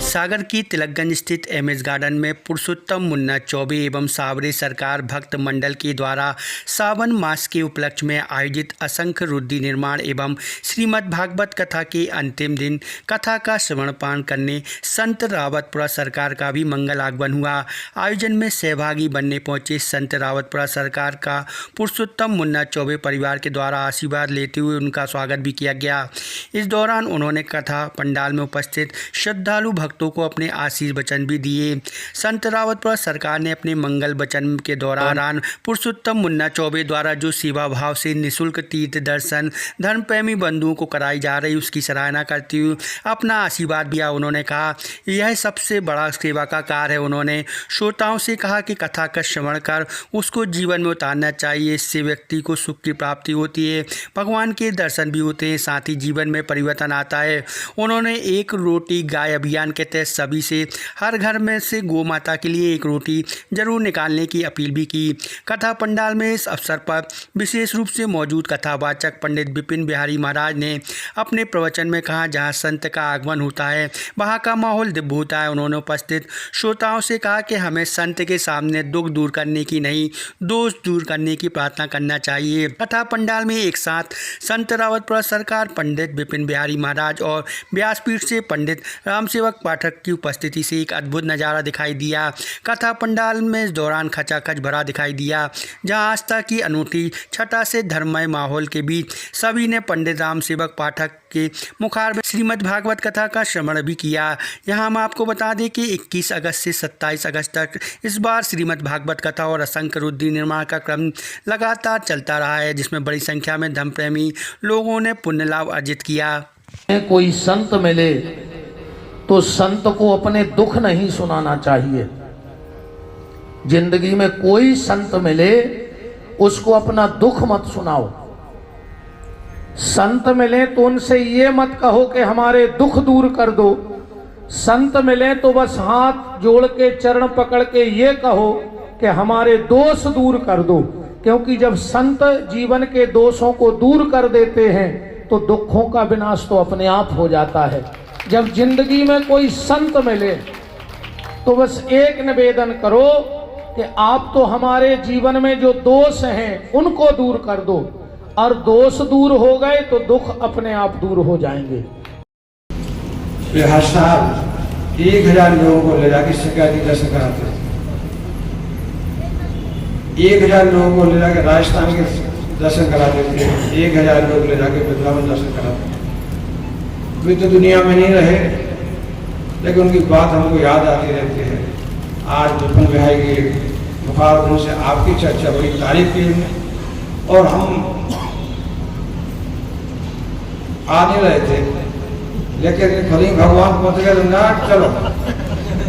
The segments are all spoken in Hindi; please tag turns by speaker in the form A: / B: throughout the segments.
A: सागर की तिलकगंज स्थित एमएस गार्डन में पुरुषोत्तम मुन्ना चौबे एवं सावरे सरकार भक्त मंडल के द्वारा सावन मास के उपलक्ष्य में आयोजित असंख्य रुद्री निर्माण एवं श्रीमद् भागवत कथा के अंतिम दिन कथा का श्रवण पान करने संत रावतपुरा सरकार का भी मंगल आगमन हुआ। आयोजन में सहभागी बनने पहुंचे संत रावतपुरा सरकार का पुरुषोत्तम मुन्ना चौबे परिवार के द्वारा आशीर्वाद लेते हुए उनका स्वागत भी किया गया। इस दौरान उन्होंने कथा पंडाल में उपस्थित श्रद्धालु भक्तों को अपने आशीष वचन भी दिए। संत रावतपुरा सरकार ने अपने मंगल वचन के दौरान पुरुषोत्तम मुन्ना चौबे द्वारा जो सेवा भाव से निःशुल्क तीर्थ दर्शन धर्म प्रेमी बंधुओं को कराई जा रही उसकी सराहना करते हुए अपना आशीर्वाद दिया। उन्होंने कहा यह सबसे बड़ा सेवा का कार्य है। उन्होंने श्रोताओं से कहा कि कथा का श्रवण कर उसको जीवन में उतारना चाहिए। इससे व्यक्ति को सुख की प्राप्ति होती है, भगवान के दर्शन भी होते हैं, साथ ही जीवन में परिवर्तन आता है। उन्होंने एक रोटी गाय अभियान के तहत सभी से हर घर में से गौ माता के लिए एक रोटी जरूर निकालने की अपील भी की। कथा पंडाल में इस अवसर पर विशेष रूप से मौजूद कथावाचक पंडित विपिन बिहारी महाराज ने अपने प्रवचन में कहा जहां संत का आगमन होता है वहां का माहौल दिव्य होता है। उन्होंने उपस्थित श्रोताओं से कहा कि हमें संत के सामने दुख दूर करने की नहीं, दोष दूर करने की प्रार्थना करना चाहिए। कथा पंडाल में एक साथ संत रावतपुरा सरकार, पंडित विपिन बिहारी महाराज और व्यासपीठ से पंडित रामसेवक पाठक की उपस्थिति से एक अद्भुत नज़ारा दिखाई दिया। कथा पंडाल में इस दौरान खचाखच भरा दिखाई दिया, जहां आस्था की अनूठी छटा से धर्ममय माहौल के बीच सभी ने पंडित रामसेवक पाठक के मुखार में श्रीमद् भागवत कथा का श्रवण भी किया। यहाँ हम आपको बता दें कि 21 अगस्त से 27 अगस्त तक इस बार श्रीमद् भागवत कथा और असंख्य रुद्री निर्माण का क्रम लगातार चलता रहा है, जिसमें बड़ी संख्या में धर्म प्रेमी लोगों ने पुण्य लाभ अर्जित किया।
B: कोई संत मिले तो संत को अपने दुख नहीं सुनाना चाहिए। जिंदगी में कोई संत मिले उसको अपना दुख मत सुनाओ। संत मिले तो उनसे ये मत कहो कि हमारे दुख दूर कर दो। संत मिले तो बस हाथ जोड़ के चरण पकड़ के ये कहो कि हमारे दोष दूर कर दो, क्योंकि जब संत जीवन के दोषों को दूर कर देते हैं तो दुखों का विनाश तो अपने आप हो जाता है। जब जिंदगी में कोई संत मिले तो बस एक निवेदन करो कि आप तो हमारे जीवन में जो दोष हैं उनको दूर कर दो, और दोष दूर हो गए तो दुख अपने आप दूर हो जाएंगे।
C: हर साल 1000 लोगों को ले जाकर शिकायती दर्शन कराते हैं। 1000 लोगों को ले जाकर राजस्थान के दर्शन करा देते हैं। 1000 लोग ले जाकर वृंदावन दर्शन कराते हैं। वे तो दुनिया में नहीं रहे, लेकिन उनकी बात हमको याद आती रहती है। आज विपिन बिहारी के मुखारबिन से आपकी चर्चा बड़ी तारीफ की है, और हम आ नहीं रहे थे, लेकिन खुद ही भगवान पहुंच गए ना, चलो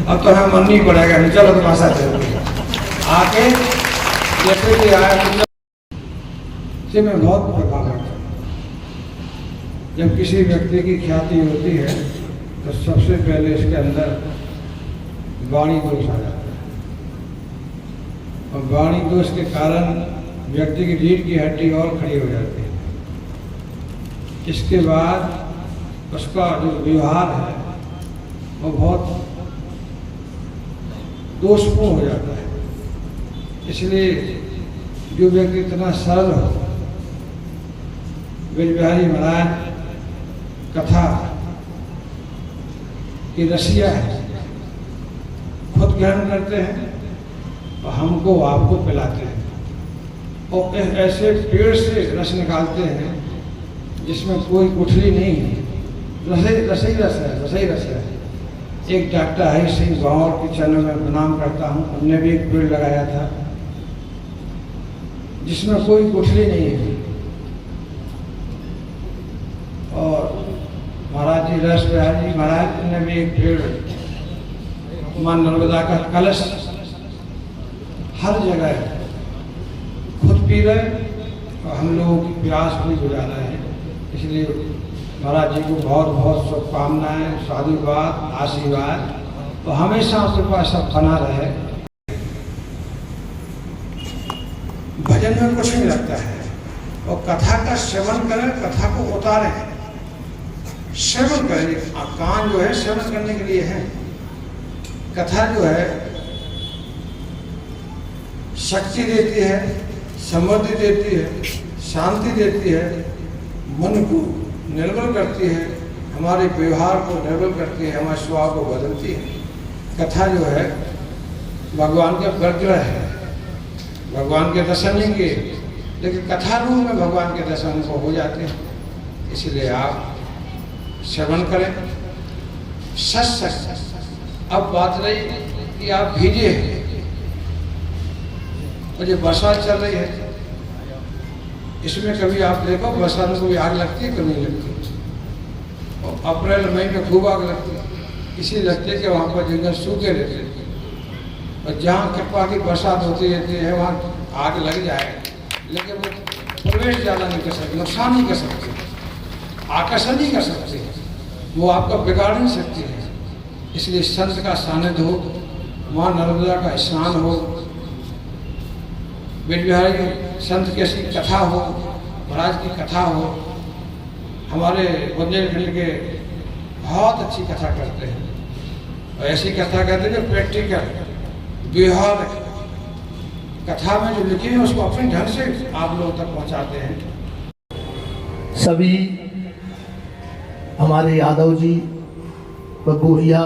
C: अब तो हमें मन नहीं पड़ेगा, नहीं चलो तुम्हारे साथ आके जैसे कि आया से मैं बहुत प्रभावित हूँ। जब किसी व्यक्ति की ख्याति होती है तो सबसे पहले इसके अंदर वाणी दोष आ जाता है, और वाणी दोष के कारण व्यक्ति की रीढ़ की हड्डी और खड़ी हो जाती है। इसके बाद उसका जो व्यवहार है वो बहुत दोषपूर्ण हो जाता है। इसलिए जो व्यक्ति इतना सरल हो, विपिन बिहारी महाराज कथा की रसिया है, खुद ग्रहण करते हैं और हमको आपको पिलाते हैं, और ऐसे पेड़ से रस निकालते हैं जिसमें कोई गुठली नहीं है, रस है। एक डॉक्टर हरि सिंह गौर के चैनल में प्रणाम करता हूँ, उनने भी एक पेड़ लगाया था जिसमें कोई गुठली नहीं है, और महाराज जी रस बिहारी जी महाराज ने भी एक पेड़, मां नर्मदा का कलश हर जगह खुद पी रहे और हम लोगों की प्यास भी बुझा रहे हैं। इसलिए महाराज जी को बहुत बहुत शुभकामनाएं, साधुवाद, आशीर्वाद, तो हमेशा उसके पास सब बना रहे। भजन में कुछ नहीं लगता है, और कथा का श्रवण करें, कथा को उतारें, श्रवण करें। कान जो है श्रवण करने के लिए है, कथा जो है शक्ति देती है, समृद्धि देती है, शांति देती है, मन को निर्मल करती है, हमारे व्यवहार को निर्मल करती है, हमारे स्वभाव को बदलती है। कथा जो है भगवान के प्रग्रह है, भगवान के दर्शन नहीं किए, लेकिन कथा रूप में भगवान के दर्शन को हो जाते हैं। इसलिए आप श्रवण करें। सच अब बात रही कि आप भीजे हैं और ये बरसात चल रही है, इसमें कभी आप देखो बरसात में कोई आग लगती है, कभी नहीं लगती। और अप्रैल मई में खूब आग लगती है, इसलिए लगती है कि वहाँ पर जंगल सूखे रहते हैं, और जहाँ कृपा की बरसात होती रहती है वहाँ आग लग जाए, लेकिन वो प्रवेश ज़्यादा नहीं कर सकते, नुकसान नहीं कर सकते, आकर्षण नहीं कर सकते, वो आपका बिगाड़ नहीं सकती है। इसलिए संत का सानिध्य हो, माँ नर्मदा का स्नान हो, बिहारी संत की ऐसी कथा हो, महाराज की कथा हो। हमारे बुंदेलखंड के बहुत अच्छी कथा करते हैं, और ऐसी कथा कहते हैं कि प्रैक्टिकल व्यवहार कथा में जो लिखी है उसको अपने ढंग से आप लोगों तक पहुंचाते हैं।
D: सभी हमारे यादव जी, बबूरिया